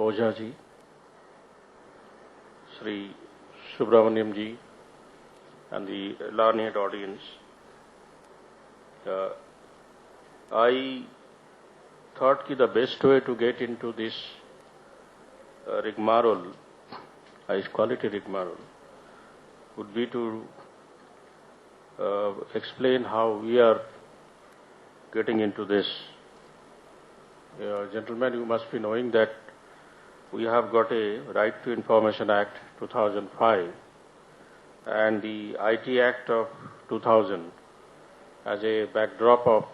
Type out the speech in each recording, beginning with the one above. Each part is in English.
Oja ji, Sri Subramaniam ji, and the learned audience. I thought the best way to get into this rigmarole, high quality rigmarole, would be to explain how we are getting into this. Gentlemen, you must be knowing that we have got a Right to Information Act 2005 and the IT Act of 2000 as a backdrop of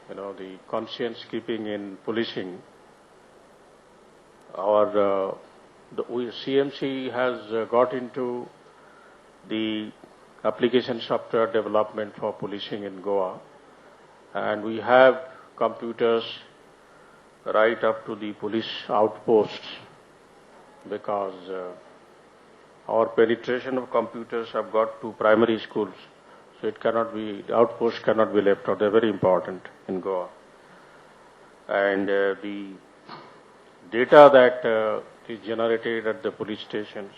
the conscience keeping in policing. Our CMC has got into the application software development for policing in Goa, and we have computers right up to the police outposts, because our penetration of computers have got to primary schools, so it cannot be, the outposts cannot be left out. They're very important in Goa. And the data that is generated at the police stations,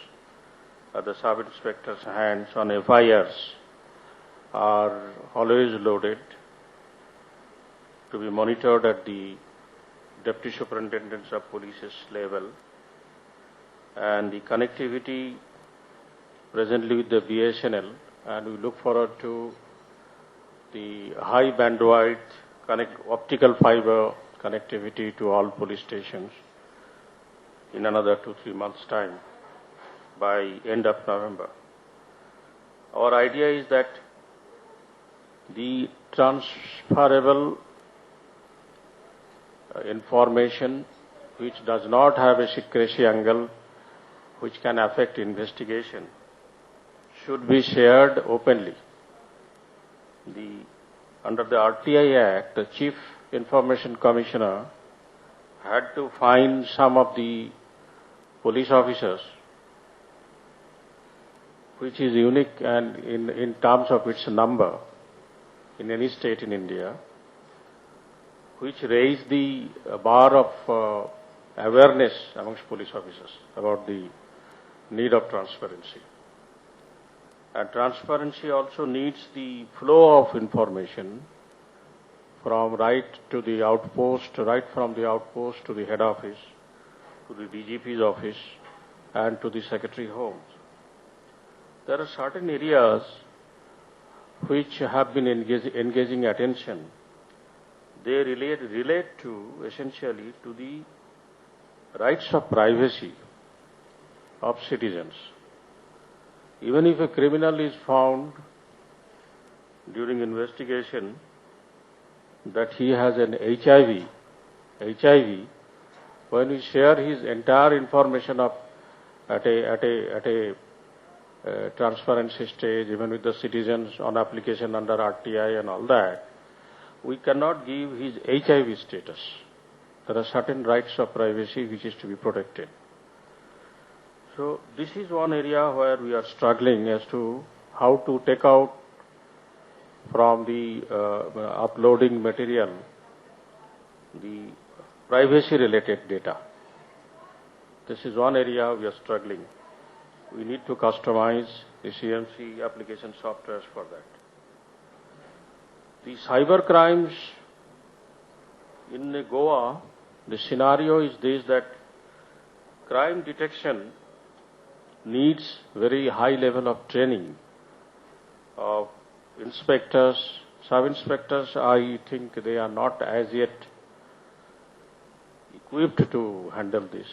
at the sub-inspector's hands on FIRs, are always loaded to be monitored at the Deputy Superintendents of Police's level, and the connectivity presently with the BSNL, and we look forward to the high bandwidth optical fiber connectivity to all police stations in another 2-3 months' time, by end of November. Our idea is that the transferable information which does not have a secrecy angle which can affect investigation should be shared openly. Under the RTI Act, the Chief Information Commissioner had to find some of the police officers which is unique and in terms of its number in any state in India, which raised the bar of awareness amongst police officers about the need of transparency. And transparency also needs the flow of information from right to the outpost, right from the outpost to the head office, to the DGP's office, and to the Secretary Homes. There are certain areas which have been engaging attention. They relate to, essentially, to the rights of privacy of citizens. Even if a criminal is found during investigation that he has an HIV, when we share his entire information at a transparency stage, even with the citizens on application under RTI and all that, we cannot give his HIV status. There are certain rights of privacy which is to be protected. So this is one area where we are struggling as to how to take out from the uploading material the privacy related data. This is one area we are struggling. We need to customize the CMC application softwares for that. The cyber crimes in Goa, the scenario is this, that crime detection needs very high level of training of inspectors, sub-inspectors. I think they are not as yet equipped to handle this.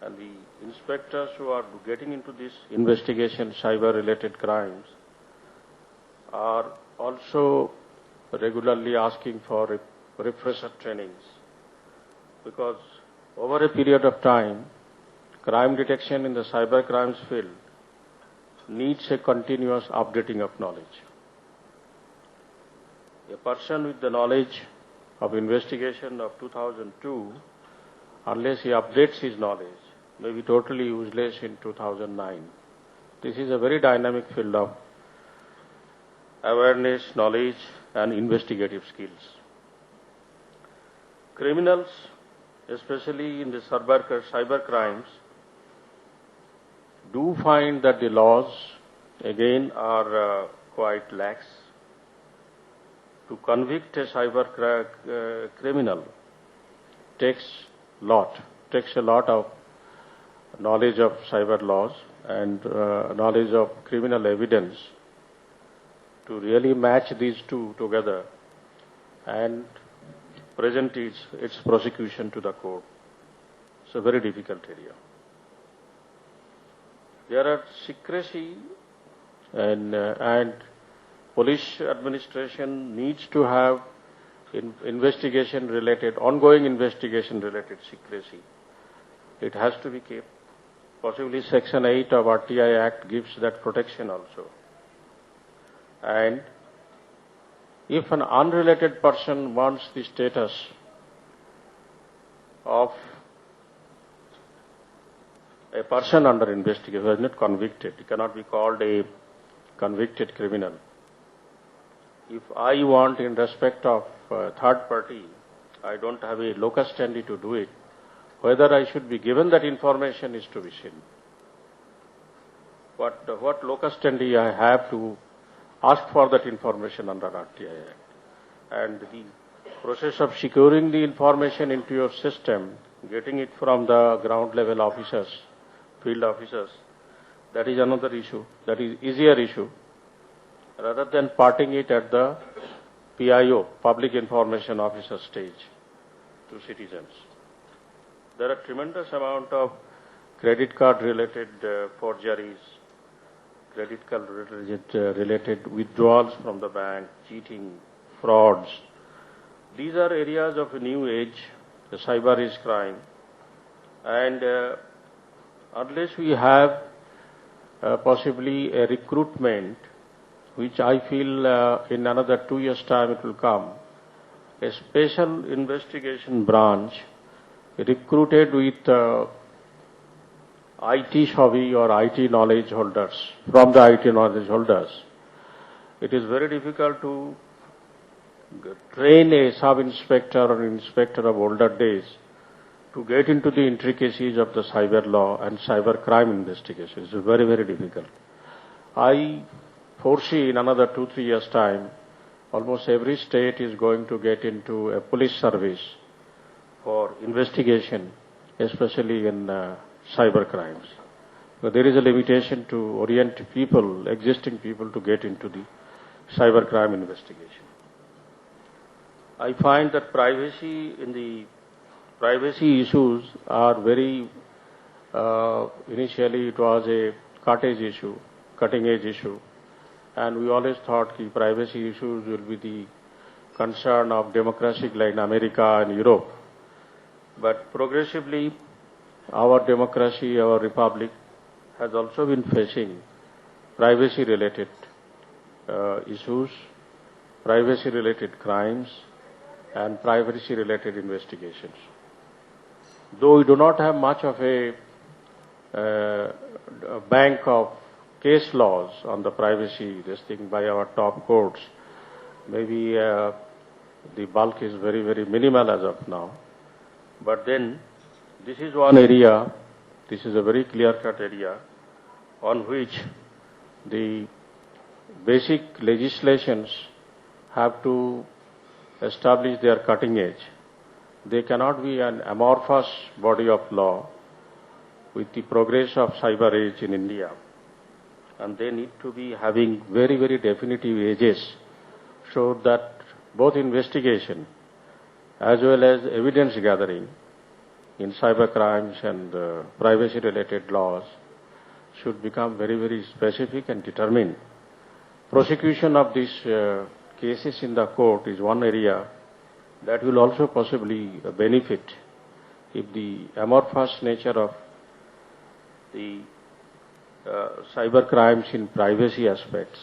And the inspectors who are getting into this investigation, cyber-related crimes, are also regularly asking for refresher trainings, because over a period of time, crime detection in the cyber crimes field needs a continuous updating of knowledge. A person with the knowledge of investigation of 2002, unless he updates his knowledge, may be totally useless in 2009. This is a very dynamic field of awareness, knowledge, and investigative skills. Criminals especially in the cyber crimes, do find that the laws again are quite lax. To convict a cyber criminal takes a lot of knowledge of cyber laws and knowledge of criminal evidence to really match these two together and present its prosecution to the court. It's a very difficult area. There are secrecy and police administration needs to have ongoing investigation related secrecy. It has to be kept. Possibly Section 8 of RTI Act gives that protection also. And if an unrelated person wants the status of a person under investigation who is not convicted, he cannot be called a convicted criminal. If I want in respect of third party, I don't have a locus standi to do it. Whether I should be given that information is to be seen. What locus standi I have to ask for that information under RTI Act. And the process of securing the information into your system, getting it from the ground level officers, field officers, that is another issue, that is easier issue, rather than parting it at the PIO, Public Information Officer stage to citizens. There are tremendous amount of credit card related forgeries, credit card related withdrawals from the bank, cheating, frauds. These are areas of a new age. The cyber is crime. And unless we have possibly a recruitment, which I feel in another 2 years' time it will come, a special investigation branch recruited with IT savvy or IT knowledge holders, from the IT knowledge holders. It is very difficult to train a sub-inspector or inspector of older days to get into the intricacies of the cyber law and cyber crime investigation. It's very, very difficult. I foresee in another 2-3 years' time, almost every state is going to get into a police service for investigation, especially in cyber crimes. But there is a limitation to orient people, existing people, to get into the cyber crime investigation. I find that privacy issues are very, initially it was a cutting edge issue, and we always thought that privacy issues will be the concern of democracies like America and Europe. But progressively, our democracy, our republic, has also been facing privacy-related issues, privacy-related crimes, and privacy-related investigations. Though we do not have much of a bank of case laws on the privacy, this thing by our top courts, maybe the bulk is very, very minimal as of now. But then, this is one area, this is a very clear-cut area on which the basic legislations have to establish their cutting edge. They cannot be an amorphous body of law with the progress of cyber age in India. And they need to be having very, very definitive edges so that both investigation as well as evidence gathering in cyber crimes and privacy-related laws should become very, very specific and determined. Prosecution of these cases in the court is one area that will also possibly benefit if the amorphous nature of the cyber crimes in privacy aspects